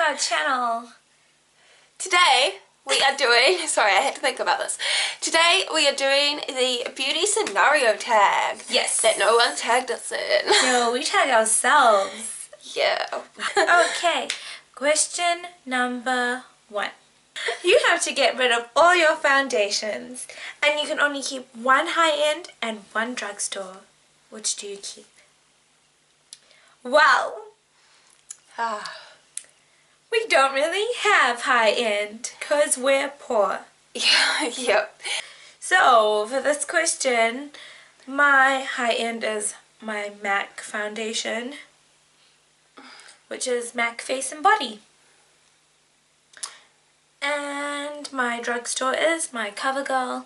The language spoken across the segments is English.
our channel. Today we are doing, sorry I had to think about this. Today we are doing the beauty scenario tag. Yes. That no one tagged us in. No, we tag ourselves. Yeah. Okay, question number 1. You have to get rid of all your foundations and you can only keep one high-end and one drugstore. Which do you keep? Well, we don't really have high-end because we're poor. Yeah, yep. So, for this question, my high-end is my MAC foundation, which is MAC Face and Body. And my drugstore is my CoverGirl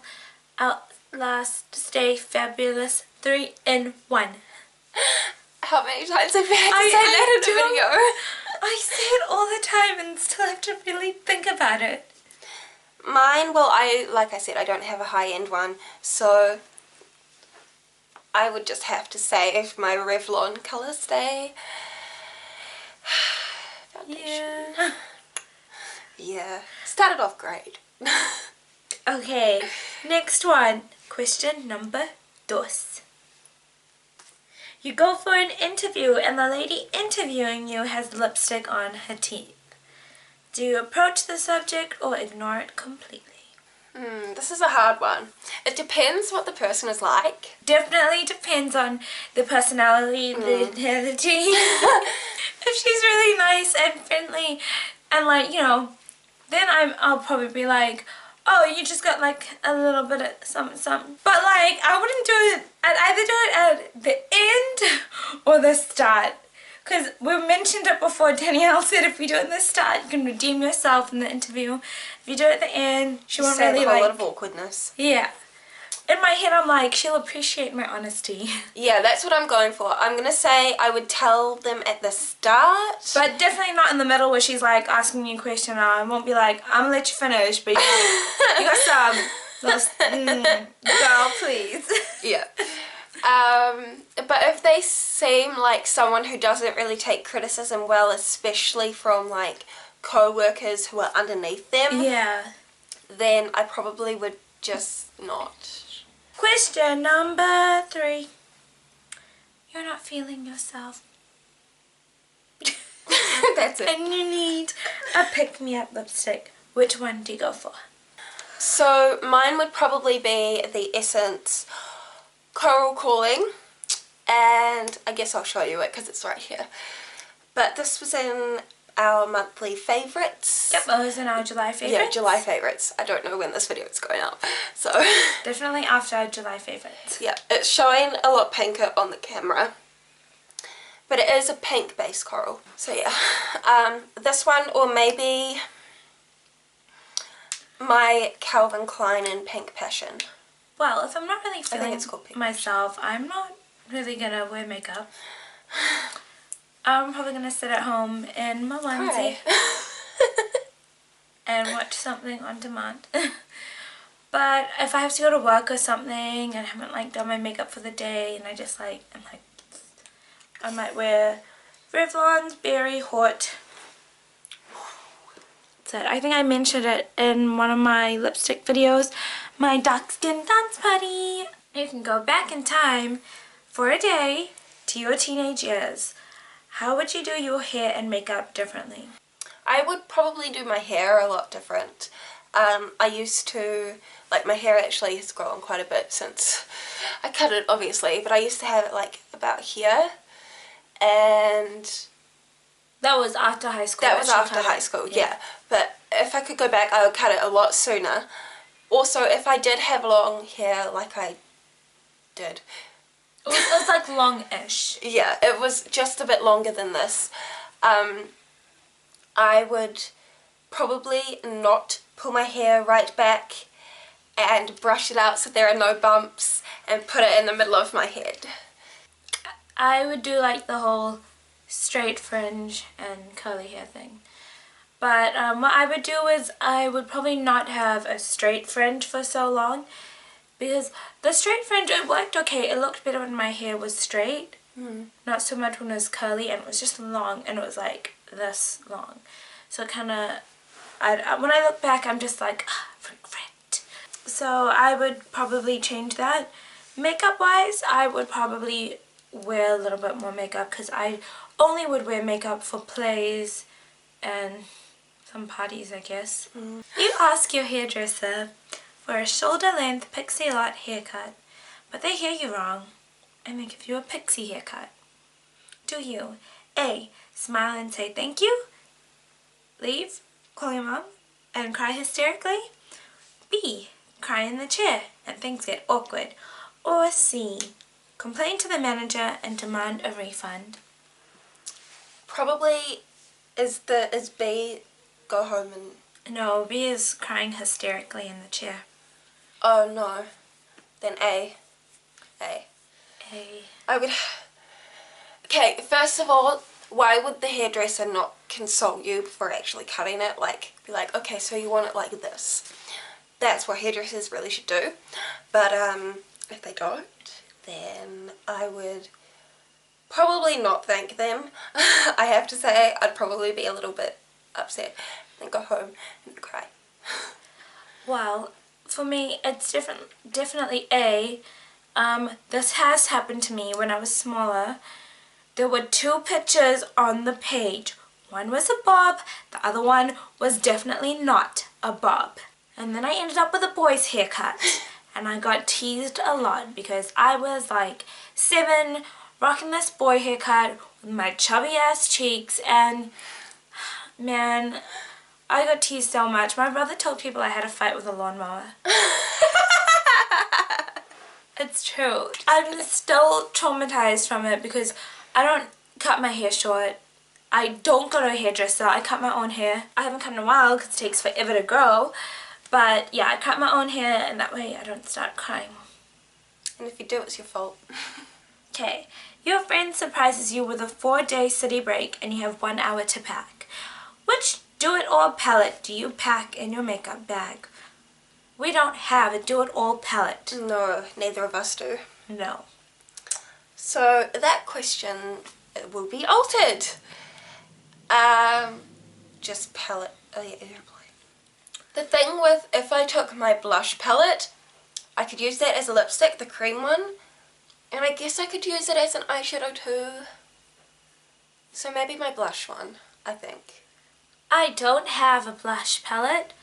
Outlast Stay Fabulous 3-in-1. How many times have you had to say that in a video? I say it all the time and still have to really think about it. Mine, well, like I said, I don't have a high-end one, so I would just have to save my Revlon Colour Stay foundation. Yeah. Yeah, started off great. Okay, next one. Question number 2. You go for an interview and the lady interviewing you has lipstick on her teeth. Do you approach the subject or ignore it completely? This is a hard one. It depends what the person is like. Definitely depends on the personality, the If she's really nice and friendly and like, you know, then I'll probably be like, oh, you just got like a little bit of something. But like, I wouldn't do it, I'd either do it at the end or the start. Because we mentioned it before, Danielle said if you do it in the start, you can redeem yourself in the interview. If you do it at the end, she won't really like... a lot of awkwardness. Yeah. In my head, I'm like, she'll appreciate my honesty. Yeah, that's what I'm going for. I'm going to say I would tell them at the start. But definitely not in the middle where she's like asking you a question. I won't be like, I'm going to let you finish, but you got some. Girl, please. Yeah. But if they seem like someone who doesn't really take criticism well, especially from like co-workers who are underneath them, yeah, then I probably would just not. Question number 3. You're not feeling yourself. That's it. And you need a pick-me-up lipstick. Which one do you go for? So mine would probably be the Essence Coral Calling, and I guess I'll show you it because it's right here. But this was in our monthly favourites. Yep, it was in our July favourites. Yeah, July favourites. I don't know when this video is going up, so... Definitely after our July favourites. Yeah, it's showing a lot pinker on the camera. But it is a pink base coral. So yeah, this one, or maybe my Calvin Klein in Pink Passion. Well, if I'm not really feeling it's called Pink myself, I'm not really gonna wear makeup. I'm probably gonna sit at home in my onesie and watch something on demand. But if I have to go to work or something and I haven't like done my makeup for the day and I might wear Revlon's Berry Hot. I think I mentioned it in one of my lipstick videos, my dark skin dance party. You can go back in time for a day to your teenage years. How would you do your hair and makeup differently? I would probably do my hair a lot different. I used to, like, my hair actually has grown quite a bit since I cut it obviously, but I used to have it like about here, and that was after high school. That was after high school, yeah. But if I could go back, I would cut it a lot sooner. Also, if I did have long hair like I did. It was like long-ish. Yeah, it was just a bit longer than this. I would probably not pull my hair right back and brush it out so there are no bumps and put it in the middle of my head. I would do like the whole straight fringe and curly hair thing. But what I would do is I would probably not have a straight fringe for so long, because the straight fringe, it worked okay. It looked better when my hair was straight, not so much when it was curly and it was just long and it was like this long. So kind of, when I look back, I'm just like, regret. So I would probably change that. Makeup wise, I would probably wear a little bit more makeup because I only would wear makeup for plays and some parties, I guess. You ask your hairdresser for a shoulder length pixie lot haircut, but they hear you wrong and they give you a pixie haircut. Do you A. Smile and say thank you, leave, call your mom, and cry hysterically? B. Cry in the chair and things get awkward? Or C. Complain to the manager and demand a refund? Probably is B, go home and... No, B is crying hysterically in the chair. Oh no. Then A. A. A. I would... Okay, first of all, why would the hairdresser not consult you before actually cutting it? Like, be like, okay, so you want it like this. That's what hairdressers really should do. But if they don't, then I would probably not thank them. I have to say, I'd probably be a little bit upset. Then go home and cry. Well, for me, it's definitely A. This has happened to me when I was smaller. There were 2 pictures on the page. One was a bob, the other one was definitely not a bob. And then I ended up with a boy's haircut. And I got teased a lot because I was like 7, rocking this boy haircut with my chubby ass cheeks, and man, I got teased so much. My brother told people I had a fight with a lawnmower. It's true. I'm still traumatized from it because I don't cut my hair short. I don't go to a hairdresser. I cut my own hair. I haven't cut in a while because it takes forever to grow. But yeah, I cut my own hair and that way I don't start crying. And if you do, it's your fault. Okay, your friend surprises you with a 4-day city break and you have 1 hour to pack. Which do-it-all palette do you pack in your makeup bag? We don't have a do-it-all palette. No, neither of us do. No. So that question will be altered. Just palette. Oh yeah, the thing with, if I took my blush palette, I could use that as a lipstick, the cream one, and I guess I could use it as an eyeshadow too. So maybe my blush one, I think. I don't have a blush palette.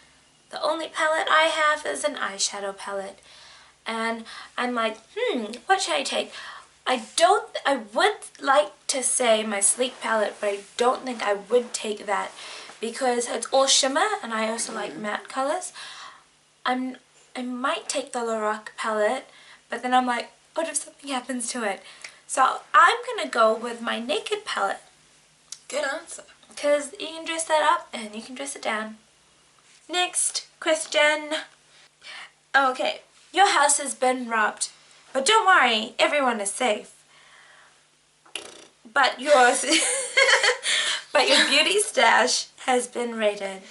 The only palette I have is an eyeshadow palette. And I'm like, what should I take? I would like to say my Sleek palette, but I don't think I would take that because it's all shimmer and I also like matte colors. I might take the Lorac palette, but then I'm like, what if something happens to it? So I'm going to go with my Naked palette. Good answer. Because you can dress that up and you can dress it down. Next question. Okay, your house has been robbed, but don't worry, everyone is safe. But yours, but your beauty stash has been raided.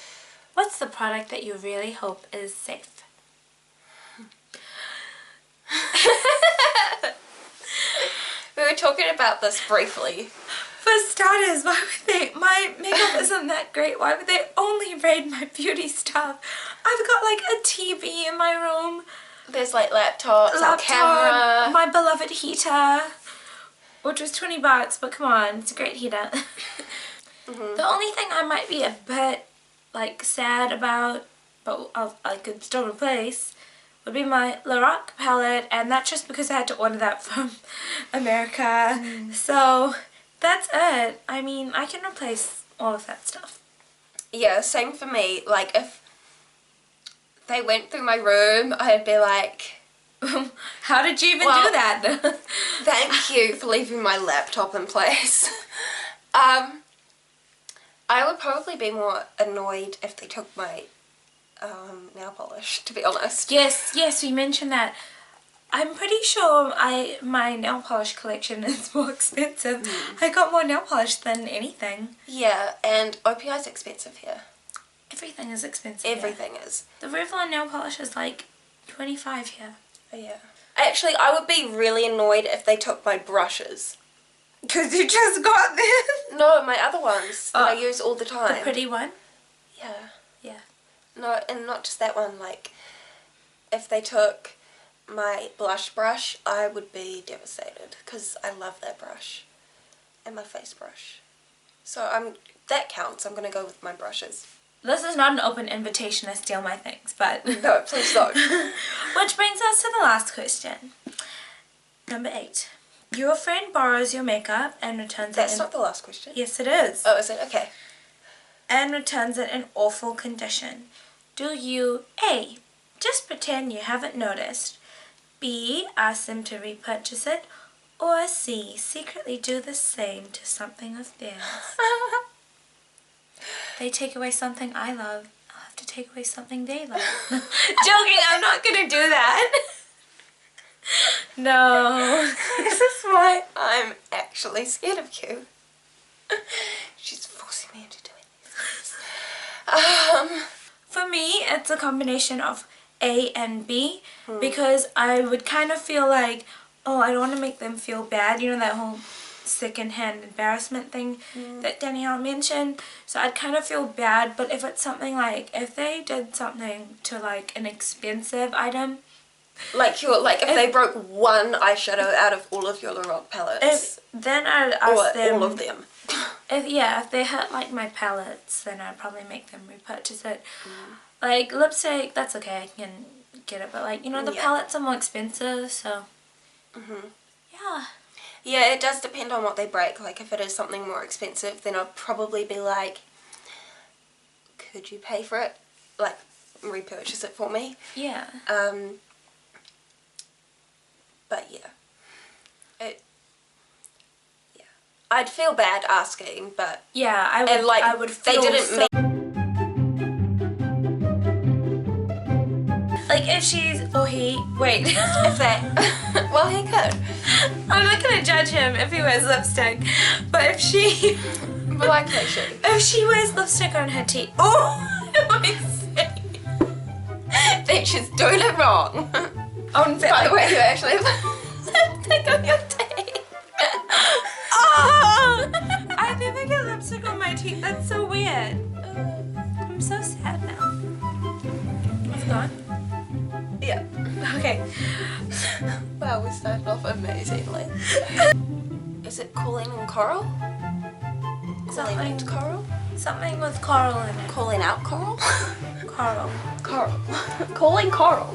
What's the product that you really hope is safe? We were talking about this briefly. For starters, why would they? My makeup isn't that great. Why would they only raid my beauty stuff? I've got like a TV in my room. There's like laptops, a camera. My beloved heater, which was $20, but come on, it's a great heater. The only thing I might be a bit like sad about, but I could still replace, would be my Lorac palette, and that's just because I had to order that from America. So that's it. I mean, I can replace all of that stuff. Yeah, same for me. Like, if they went through my room, I'd be like, how did you even do that? Thank you for leaving my laptop in place. I would probably be more annoyed if they took my nail polish, to be honest. Yes, we mentioned that. I'm pretty sure my nail polish collection is more expensive. I got more nail polish than anything. Yeah, and OPI is expensive here. Everything is expensive. Everything is. The Revlon nail polish is like $25 here. Oh, yeah. Actually, I would be really annoyed if they took my brushes. Because you just got them? No, my other ones that I use all the time. The pretty one? Yeah. Yeah. No, and not just that one, like, if they took my blush brush, I would be devastated, because I love that brush. And my face brush. So that counts. I'm going to go with my brushes. This is not an open invitation to steal my things, but... No, please don't. Which brings us to the last question. Number 8. Your friend borrows your makeup and returns it That's not the last question. Yes, it is. Oh, is it? Okay. And returns it in awful condition. Do you A. just pretend you haven't noticed, B. ask them to repurchase it, or C. secretly do the same to something of theirs? They take away something I love, I'll have to take away something they love. Joking, I'm not gonna do that. No. This is why I'm actually scared of you. She's forcing me into doing this. For me, it's a combination of A and B, because I would kind of feel like, oh, I don't want to make them feel bad. You know, that whole second-hand embarrassment thing that Danielle mentioned. So I'd kind of feel bad, but if it's something like, if they did something to like an expensive item, if they broke one eyeshadow out of all of your Laurent palettes. then I'd ask them. All of them. If they hurt like my palettes, then I'd probably make them repurchase it. Like lipstick, that's okay, I can get it, but like, you know, the palettes are more expensive, so yeah. Yeah, it does depend on what they break. Like if it is something more expensive, then I'd probably be like, could you pay for it? Like repurchase it for me. Yeah. But yeah. I'd feel bad asking, but yeah, I would feel they didn't so make like if she's or he wait if that well, he could. I'm not gonna judge him if he wears lipstick, but if she Likely she. if she wears lipstick on her teeth, oh, what do I say? Think she's doing it wrong. On By the way, you actually lipstick on your teeth. Oh! I never get lipstick on my teeth. That's so weird. I'm so sad now. It's gone? Yeah. Okay. Wow, we started off amazingly. Is it calling in coral? Calling out coral? Something with coral in it. Calling out coral? Coral. Coral. Calling coral.